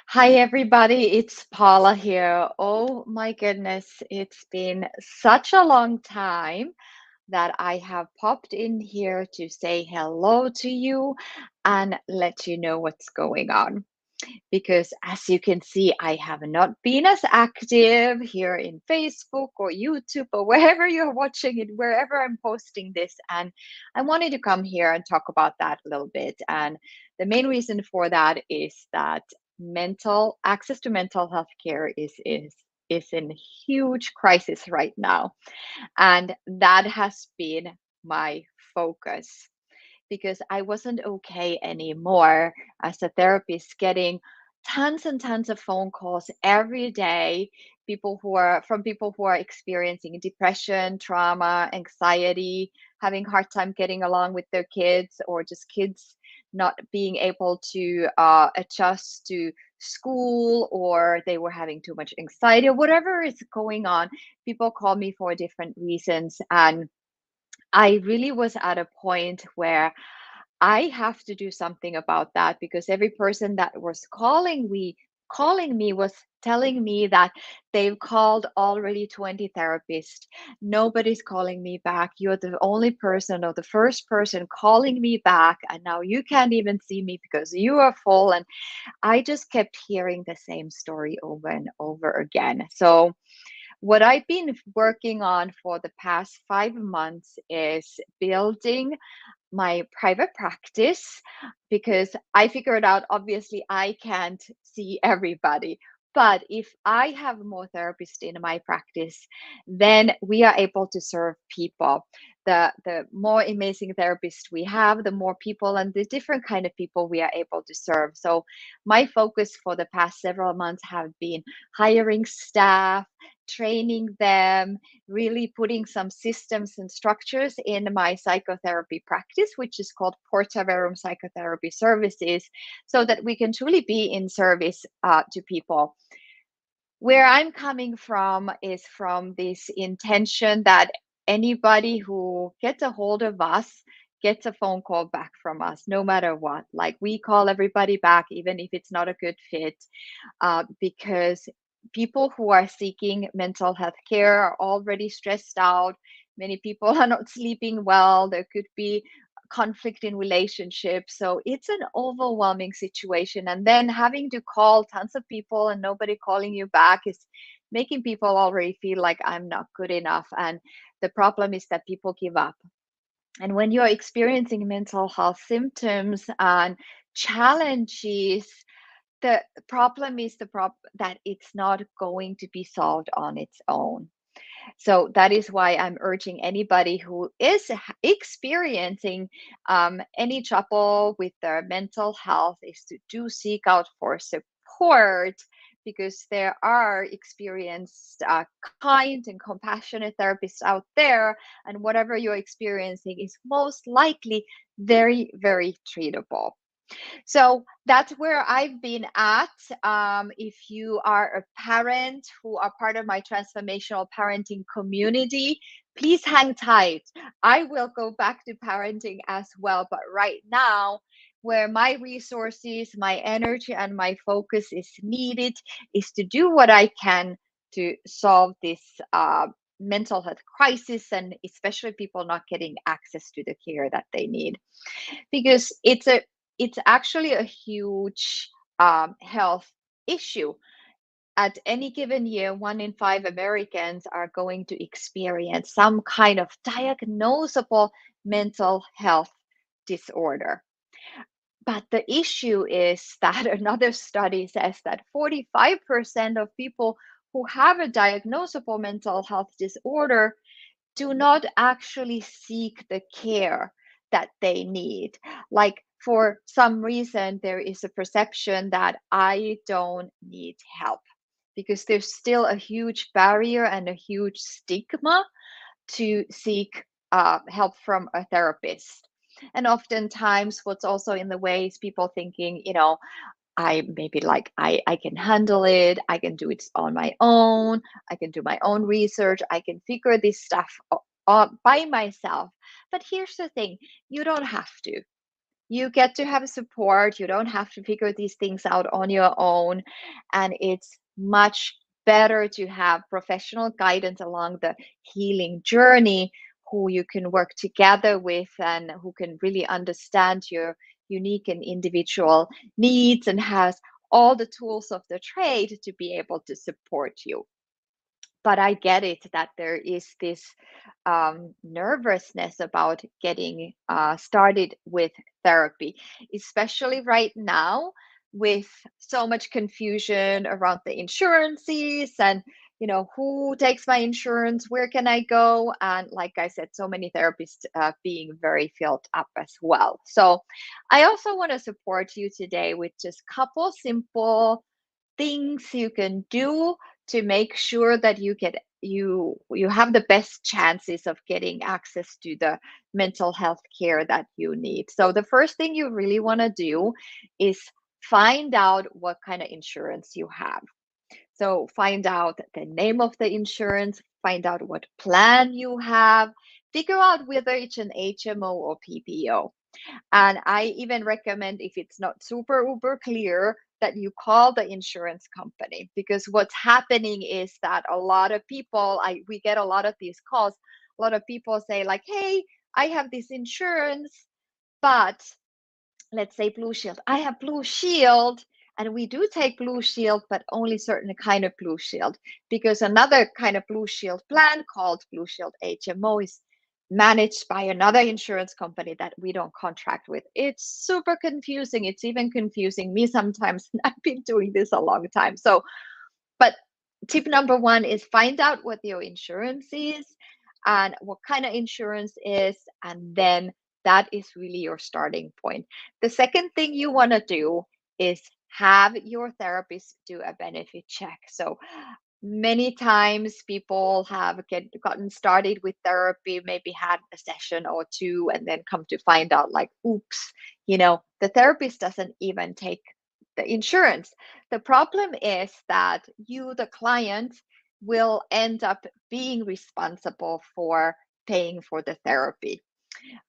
Hi, everybody. It's Paula here. Oh my goodness, it's been such a long time that I have popped in here to say hello to you and let you know what's going on. Because as you can see, I have not been as active here in Facebook or YouTube or wherever you're watching it, wherever I'm posting this. And I wanted to come here and talk about that a little bit. And the main reason for that is that mental access to mental health care is in huge crisis right now. And that has been my focus because I wasn't okay anymore as a therapist getting tons and tons of phone calls every day, people who are experiencing depression, trauma, anxiety, having hard time getting along with their kids, or just kids not being able to adjust to school, or they were having too much anxiety, or whatever is going on. People call me for different reasons, and I really was at a point where I have to do something about that because every person that was calling me was telling me that they've called already 20 therapists. Nobody's calling me back. You're the only person or the first person calling me back, and now you can't even see me because you are full. And I just kept hearing the same story over and over again. So what I've been working on for the past 5 months is building my private practice because I figured out obviously I can't see everybody. But if I have more therapists in my practice, then we are able to serve people. The more amazing therapists we have, the more people and the different kind of people we are able to serve. So my focus for the past several months have been hiring staff, training them, really putting some systems and structures in my psychotherapy practice, which is called Portaverum Psychotherapy Services, so that we can truly be in service to people. Where I'm coming from is from this intention that anybody who gets a hold of us gets a phone call back from us, no matter what. Like we call everybody back, even if it's not a good fit, because people who are seeking mental health care are already stressed out. Many people are not sleeping well. There could be conflict in relationships. So it's an overwhelming situation. And then having to call tons of people and nobody calling you back is making people already feel like I'm not good enough. And the problem is that people give up. And when you're experiencing mental health symptoms and challenges, the problem is that it's not going to be solved on its own. So that is why I'm urging anybody who is experiencing any trouble with their mental health is to do seek out for support, because there are experienced, kind and compassionate therapists out there, and whatever you're experiencing is most likely very, very treatable. So that's where I've been at. If you are a parent who are part of my transformational parenting community, please hang tight. I will go back to parenting as well. But right now, where my resources, my energy, and my focus is needed is to do what I can to solve this. Mental health crisis, and especially people not getting access to the care that they need, because it's actually a huge health issue. At any given year, 1 in 5 Americans are going to experience some kind of diagnosable mental health disorder. But the issue is that another study says that 45% of people who have a diagnosable mental health disorder do not actually seek the care that they need. Like, for some reason, there is a perception that I don't need help, because there's still a huge barrier and a huge stigma to seek help from a therapist. And oftentimes, what's also in the way is people thinking, I maybe like I can handle it. I can do it on my own. I can do my own research. I can figure this stuff by myself. But here's the thing: you don't have to. You get to have support. You don't have to figure these things out on your own. And it's much better to have professional guidance along the healing journey who you can work together with and who can really understand your unique and individual needs and has all the tools of the trade to be able to support you. But I get it that there is this nervousness about getting started with therapy, especially right now with so much confusion around the insurances and who takes my insurance, where can I go, and like I said, so many therapists being very filled up as well. So I also want to support you today with just couple simple things you can do to make sure that you have the best chances of getting access to the mental health care that you need. So the first thing you really want to do is find out what kind of insurance you have. So find out the name of the insurance, find out what plan you have, figure out whether it's an HMO or PPO. And I even recommend, if it's not super uber clear, that you call the insurance company, because what's happening is that a lot of people, we get a lot of these calls. A lot of people say like, "Hey, I have this insurance, but let's say Blue Shield. I have Blue Shield." And we do take Blue Shield, but only certain kind of Blue Shield, because another kind of Blue Shield plan called Blue Shield HMO is managed by another insurance company that we don't contract with. It's super confusing. It's even confusing me sometimes. I've been doing this a long time. So, but tip number one is find out what your insurance is and what kind of insurance is, and then that is really your starting point. The second thing you want to do is have your therapist do a benefit check. So many times people have gotten started with therapy, maybe had a session or two, and then come to find out like, oops, the therapist doesn't even take the insurance. The problem is that you, the client, will end up being responsible for paying for the therapy.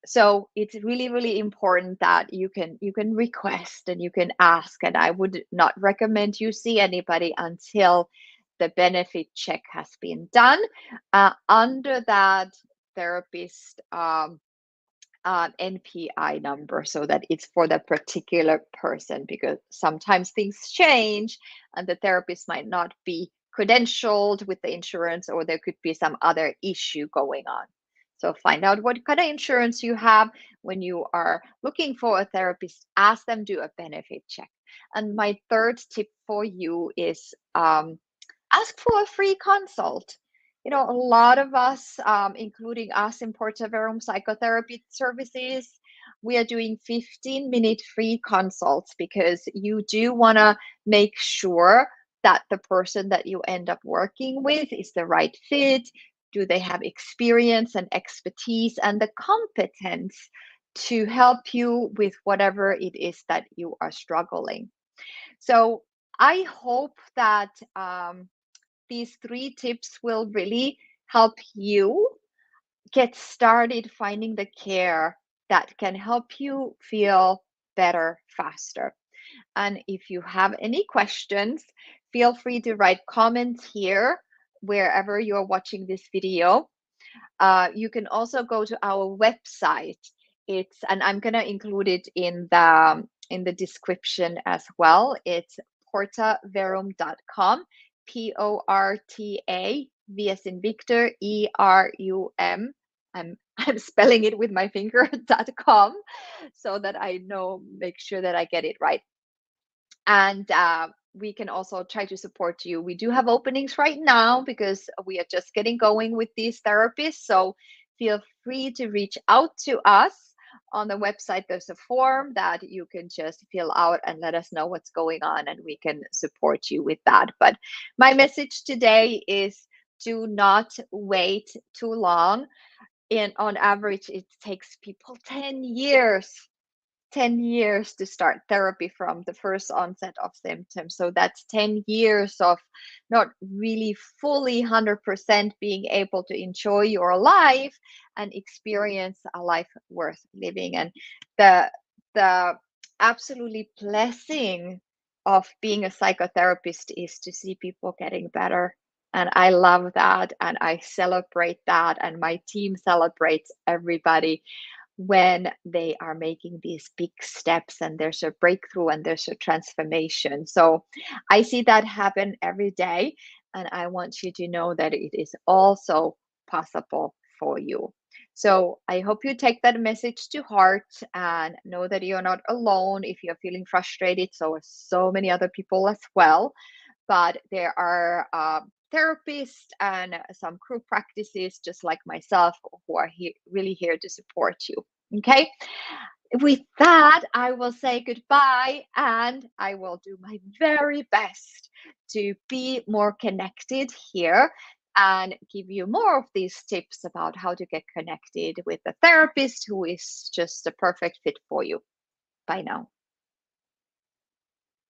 So it's really, really important that you can request and you can ask. And I would not recommend you see anybody until the benefit check has been done under that therapist NPI number, so that it's for the particular person, because sometimes things change and the therapist might not be credentialed with the insurance, or there could be some other issue going on. So find out what kind of insurance you have. When you are looking for a therapist, ask them do a benefit check. And my third tip for you is ask for a free consult. A lot of us, including us in Portaverum Psychotherapy Services, we are doing 15-minute free consults because you do want to make sure that the person that you end up working with is the right fit. Do they have experience and expertise and the competence to help you with whatever it is that you are struggling? So I hope that these three tips will really help you get started finding the care that can help you feel better faster. And if you have any questions, feel free to write comments here wherever you're watching this video. You can also go to our website. And I'm gonna include it in the description as well. It's portaverum.com, Porta, V as in Victor, ERUM. I'm spelling it with my finger.com so that I make sure that I get it right. And we can also try to support you. We do have openings right now because we are just getting going with these therapists. So feel free to reach out to us. On the website, there's a form that you can just fill out and let us know what's going on, and we can support you with that. But my message today is, do not wait too long. On average, it takes people 10 years 10 years to start therapy from the first onset of symptoms. So that's 10 years of not really fully 100% being able to enjoy your life and experience a life worth living. And the the absolutely blessing of being a psychotherapist is to see people getting better. And I love that. And I celebrate that. And my team celebrates everybody when they are making these big steps and there's a breakthrough and there's a transformation. So I see that happen every day. And I want you to know that it is also possible for you. So I hope you take that message to heart and know that you're not alone if you're feeling frustrated. So are so many other people as well. But there are therapists and some group practices just like myself who are really here to support you. Okay. With that, I will say goodbye and I will do my very best to be more connected here and give you more of these tips about how to get connected with a therapist who is just a perfect fit for you. Bye now.